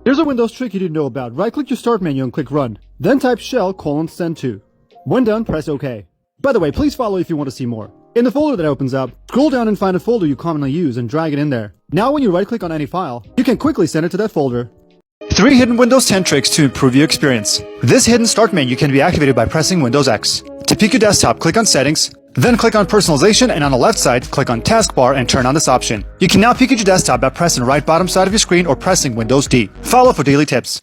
Here's a Windows trick you didn't know about. Right-click your start menu and click Run. Then type shell:send to. When done, press OK. By the way, please follow if you want to see more. In the folder that opens up, scroll down and find a folder you commonly use and drag it in there. Now when you right-click on any file, you can quickly send it to that folder. 3 hidden Windows 10 tricks to improve your experience. This hidden start menu can be activated by pressing Windows X. To peek your desktop, click on Settings, then click on Personalization, and on the left side, click on Taskbar and turn on this option. You can now peek at your desktop by pressing the right bottom side of your screen or pressing Windows D. Follow for daily tips.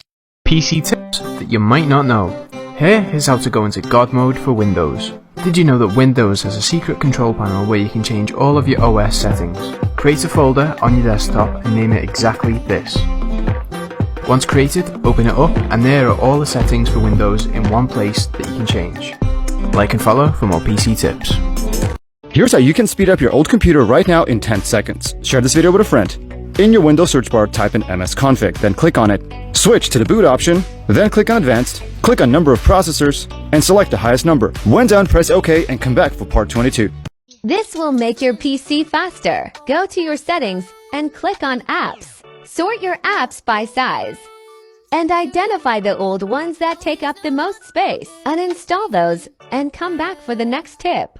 PC tips that you might not know. Here is how to go into God mode for Windows. Did you know that Windows has a secret control panel where you can change all of your OS settings? Create a folder on your desktop and name it exactly this. Once created, open it up and there are all the settings for Windows in one place that you can change. Like and follow for more PC tips. Here's how you can speed up your old computer right now in 10 seconds. Share this video with a friend. In your Windows search bar, type in msconfig, then click on it. Switch to the boot option, then click on Advanced, click on Number of Processors, and select the highest number. When done, press OK and come back for part 22. This will make your PC faster. Go to your settings and click on Apps. Sort your apps by size. And identify the old ones that take up the most space. Uninstall those and come back for the next tip.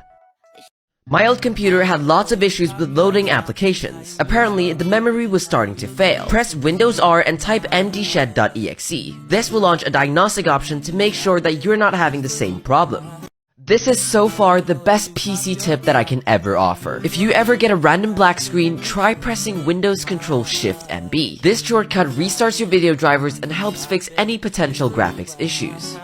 My old computer had lots of issues with loading applications. Apparently, the memory was starting to fail. Press Windows R and type mdshed.exe. This will launch a diagnostic option to make sure that you're not having the same problem. This is so far the best PC tip that I can ever offer. If you ever get a random black screen, try pressing Windows Control Shift and B. This shortcut restarts your video drivers and helps fix any potential graphics issues.